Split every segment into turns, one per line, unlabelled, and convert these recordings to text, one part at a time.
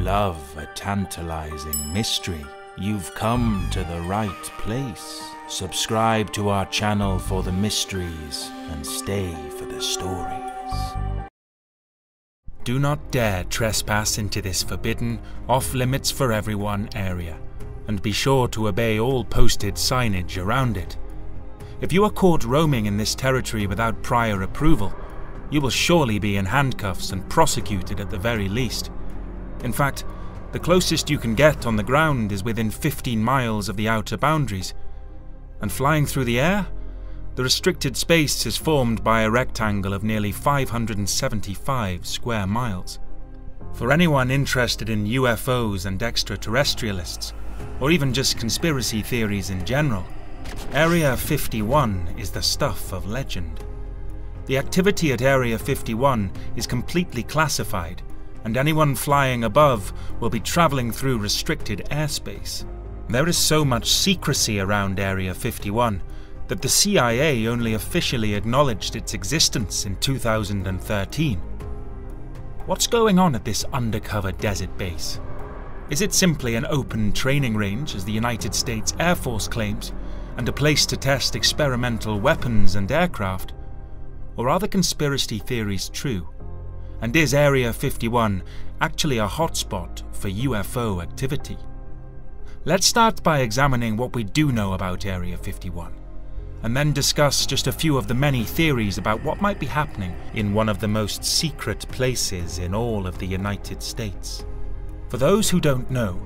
love a tantalizing mystery, you've come to the right place. Subscribe to our channel for the mysteries and stay for the stories. Do not dare trespass into this forbidden, off-limits-for-everyone area, and be sure to obey all posted signage around it. If you are caught roaming in this territory without prior approval, you will surely be in handcuffs and prosecuted at the very least. In fact, the closest you can get on the ground is within 15 miles of the outer boundaries. And flying through the air? The restricted space is formed by a rectangle of nearly 575 square miles. For anyone interested in UFOs and extraterrestrialists, or even just conspiracy theories in general, Area 51 is the stuff of legend. The activity at Area 51 is completely classified, and anyone flying above will be travelling through restricted airspace. There is so much secrecy around Area 51 that the CIA only officially acknowledged its existence in 2013. What's going on at this undercover desert base? Is it simply an open training range, as the United States Air Force claims, and a place to test experimental weapons and aircraft? Or are the conspiracy theories true? And is Area 51 actually a hotspot for UFO activity? Let's start by examining what we do know about Area 51, and then discuss just a few of the many theories about what might be happening in one of the most secret places in all of the United States. For those who don't know,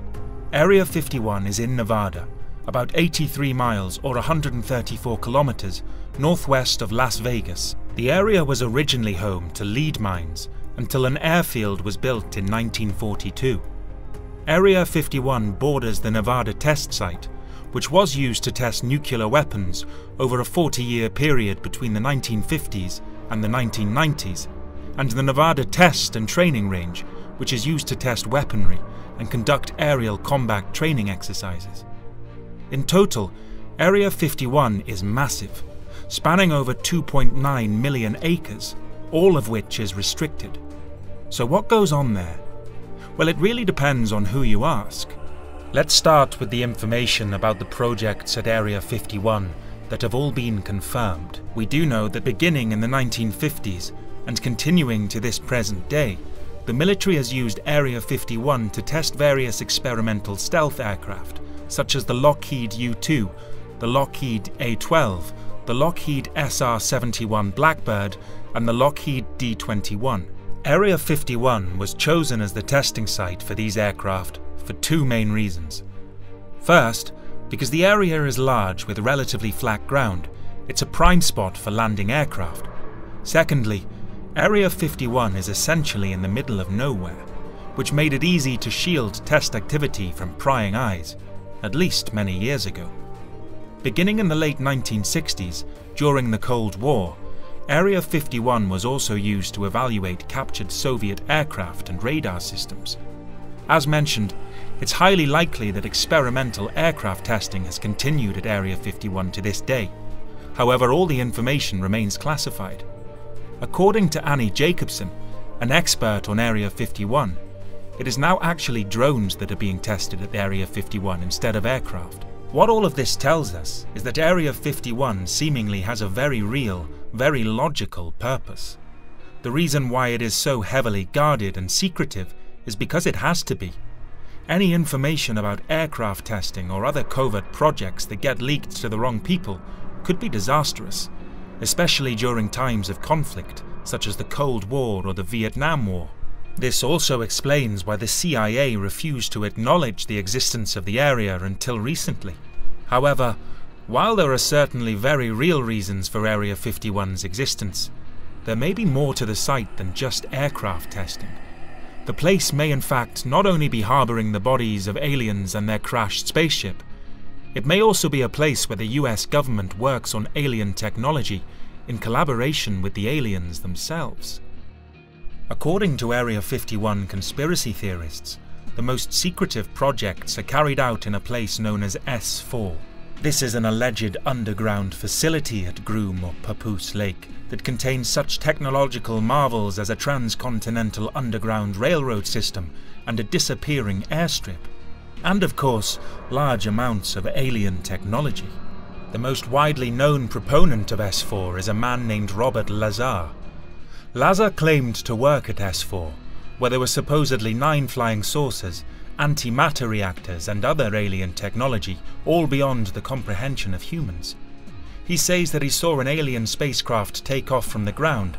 Area 51 is in Nevada, about 83 miles or 134 kilometers northwest of Las Vegas. The area was originally home to lead mines until an airfield was built in 1942. Area 51 borders the Nevada test site, which was used to test nuclear weapons over a 40-year period between the 1950s and the 1990s, and the Nevada Test and Training Range, which is used to test weaponry and conduct aerial combat training exercises. In total, Area 51 is massive, spanning over 2.9 million acres, all of which is restricted. So what goes on there? Well, it really depends on who you ask. Let's start with the information about the projects at Area 51 that have all been confirmed. We do know that beginning in the 1950s and continuing to this present day, the military has used Area 51 to test various experimental stealth aircraft, such as the Lockheed U-2, the Lockheed A-12, the Lockheed SR-71 Blackbird, and the Lockheed D-21. Area 51 was chosen as the testing site for these aircraft for two main reasons. First, because the area is large with relatively flat ground, it's a prime spot for landing aircraft. Secondly, Area 51 is essentially in the middle of nowhere, which made it easy to shield test activity from prying eyes, at least many years ago. Beginning in the late 1960s, during the Cold War, Area 51 was also used to evaluate captured Soviet aircraft and radar systems. As mentioned, it's highly likely that experimental aircraft testing has continued at Area 51 to this day. However, all the information remains classified. According to Annie Jacobson, an expert on Area 51, it is now actually drones that are being tested at Area 51 instead of aircraft. What all of this tells us is that Area 51 seemingly has a very real, very logical purpose. The reason why it is so heavily guarded and secretive is because it has to be. Any information about aircraft testing or other covert projects that get leaked to the wrong people could be disastrous, especially during times of conflict, such as the Cold War or the Vietnam War. This also explains why the CIA refused to acknowledge the existence of the area until recently. However, while there are certainly very real reasons for Area 51's existence, there may be more to the site than just aircraft testing. The place may in fact not only be harbouring the bodies of aliens and their crashed spaceship, it may also be a place where the US government works on alien technology in collaboration with the aliens themselves. According to Area 51 conspiracy theorists, the most secretive projects are carried out in a place known as S4. This is an alleged underground facility at Groom or Papoose Lake that contains such technological marvels as a transcontinental underground railroad system and a disappearing airstrip, and of course, large amounts of alien technology. The most widely known proponent of S4 is a man named Robert Lazar. Lazar claimed to work at S4, where there were supposedly 9 flying saucers, antimatter reactors and other alien technology, all beyond the comprehension of humans. He says that he saw an alien spacecraft take off from the ground,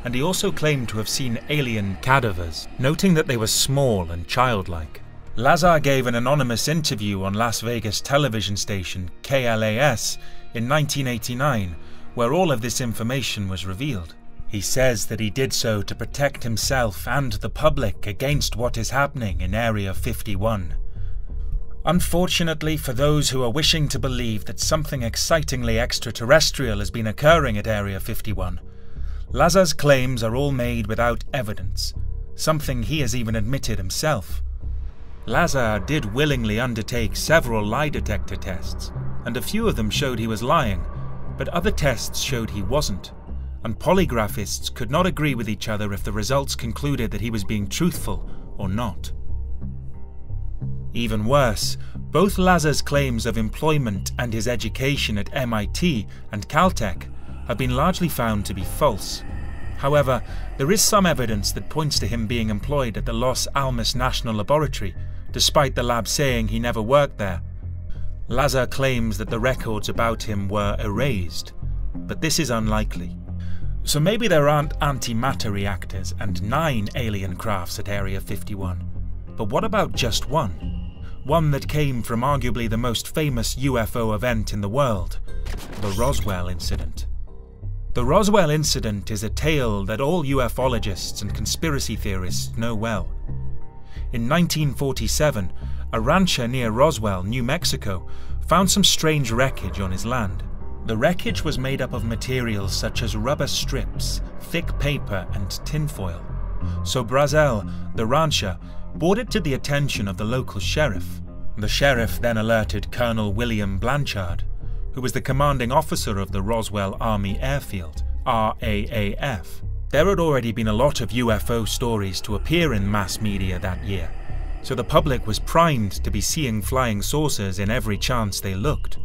and he also claimed to have seen alien cadavers, noting that they were small and childlike. Lazar gave an anonymous interview on Las Vegas television station KLAS in 1989, where all of this information was revealed. He says that he did so to protect himself and the public against what is happening in Area 51. Unfortunately, for those who are wishing to believe that something excitingly extraterrestrial has been occurring at Area 51, Lazar's claims are all made without evidence, something he has even admitted himself. Lazar did willingly undertake several lie detector tests, and a few of them showed he was lying, but other tests showed he wasn't, and polygraphists could not agree with each other if the results concluded that he was being truthful or not. Even worse, both Lazar's claims of employment and his education at MIT and Caltech have been largely found to be false. However, there is some evidence that points to him being employed at the Los Alamos National Laboratory, despite the lab saying he never worked there. Lazar claims that the records about him were erased, but this is unlikely. So maybe there aren't antimatter reactors and 9 alien crafts at Area 51. But what about just one? One that came from arguably the most famous UFO event in the world, the Roswell incident. The Roswell incident is a tale that all ufologists and conspiracy theorists know well. In 1947, a rancher near Roswell, New Mexico, found some strange wreckage on his land. The wreckage was made up of materials such as rubber strips, thick paper, and tinfoil. So Brazel, the rancher, brought it to the attention of the local sheriff. The sheriff then alerted Colonel William Blanchard, who was the commanding officer of the Roswell Army Airfield, RAAF. There had already been a lot of UFO stories to appear in mass media that year, so the public was primed to be seeing flying saucers in every chance they looked.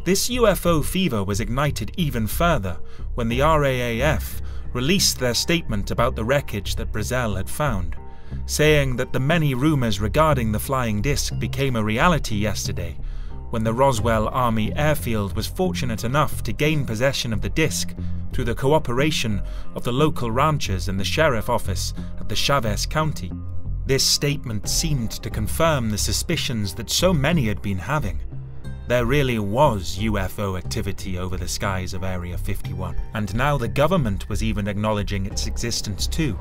This UFO fever was ignited even further when the RAAF released their statement about the wreckage that Brazel had found, saying that the many rumors regarding the flying disc became a reality yesterday when the Roswell Army Airfield was fortunate enough to gain possession of the disc through the cooperation of the local ranchers and the sheriff office at the Chavez County. This statement seemed to confirm the suspicions that so many had been having. There really was UFO activity over the skies of Area 51, and now the government was even acknowledging its existence too.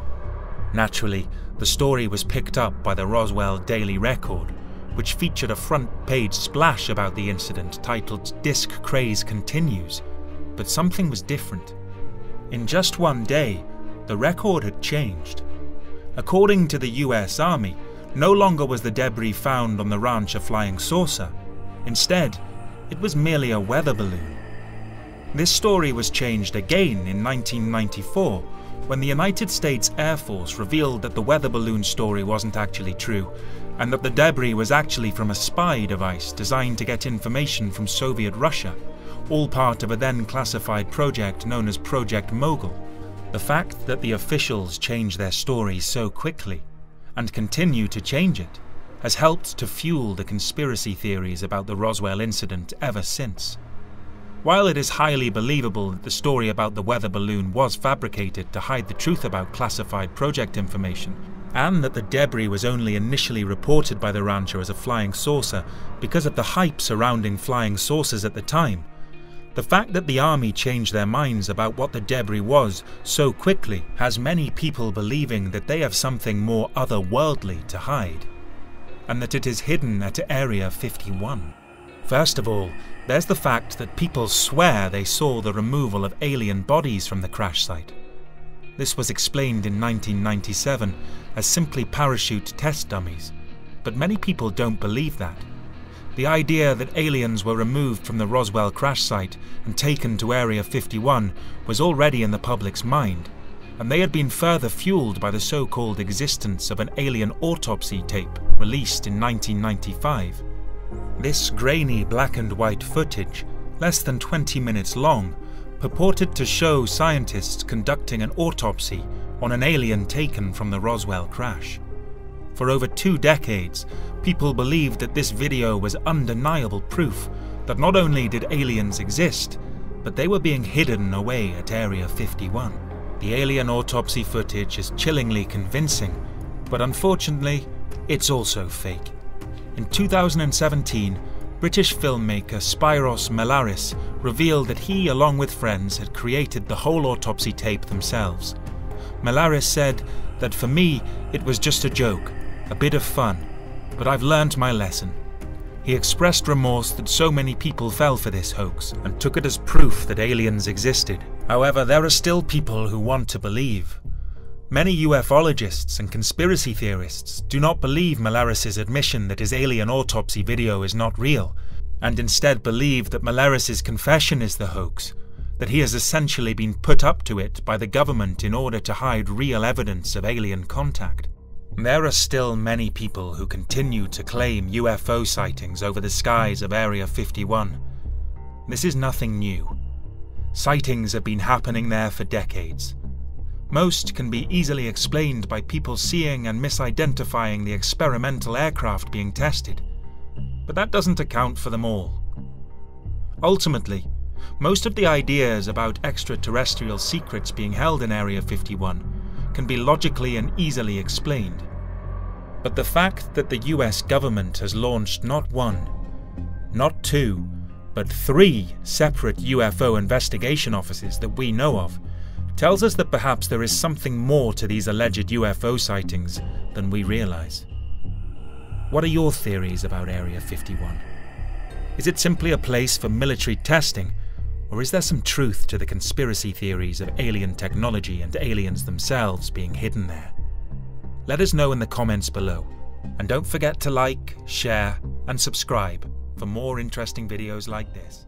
Naturally, the story was picked up by the Roswell Daily Record, which featured a front-page splash about the incident titled "Disc Craze Continues," but something was different. In just one day, the record had changed. According to the US Army, no longer was the debris found on the ranch a flying saucer. Instead, it was merely a weather balloon. This story was changed again in 1994, when the United States Air Force revealed that the weather balloon story wasn't actually true, and that the debris was actually from a spy device designed to get information from Soviet Russia, all part of a then classified project known as Project Mogul. The fact that the officials changed their story so quickly, and continue to change it, has helped to fuel the conspiracy theories about the Roswell incident ever since. While it is highly believable that the story about the weather balloon was fabricated to hide the truth about classified project information, and that the debris was only initially reported by the rancher as a flying saucer because of the hype surrounding flying saucers at the time, the fact that the army changed their minds about what the debris was so quickly has many people believing that they have something more otherworldly to hide, and that it is hidden at Area 51. First of all, there's the fact that people swear they saw the removal of alien bodies from the crash site. This was explained in 1997 as simply parachute test dummies, but many people don't believe that.
The idea that aliens were removed from the Roswell crash site and taken to Area 51 was already in the public's mind, and they had been further fueled by the so-called existence of an alien autopsy tape released in 1995. This grainy black and white footage, less than 20 minutes long, purported to show scientists conducting an autopsy on an alien taken from the Roswell crash. For over 2 decades, people believed that this video was undeniable proof that not only did aliens exist, but they were being hidden away at Area 51. The alien autopsy footage is chillingly convincing, but unfortunately, it's also fake. In 2017, British filmmaker Spyros Melaris revealed that he, along with friends, had created the whole autopsy tape themselves. Melaris said that for me, it was just a joke, a bit of fun, but I've learned my lesson. He expressed remorse that so many people fell for this hoax and took it as proof that aliens existed. However, there are still people who want to believe. Many ufologists and conspiracy theorists do not believe Melaris's admission that his alien autopsy video is not real, and instead believe that Melaris's confession is the hoax, that he has essentially been put up to it by the government in order to hide real evidence of alien contact. There are still many people who continue to claim UFO sightings over the skies of Area 51. This is nothing new. Sightings have been happening there for decades. Most can be easily explained by people seeing and misidentifying the experimental aircraft being tested, but that doesn't account for them all. Ultimately, most of the ideas about extraterrestrial secrets being held in Area 51 can be logically and easily explained. But the fact that the US government has launched not 1, not 2, but 3 separate UFO investigation offices that we know of tells us that perhaps there is something more to these alleged UFO sightings than we realize. What are your theories about Area 51? Is it simply a place for military testing, or is there some truth to the conspiracy theories of alien technology and aliens themselves being hidden there? Let us know in the comments below, and don't forget to like, share, and subscribe for more interesting videos like this.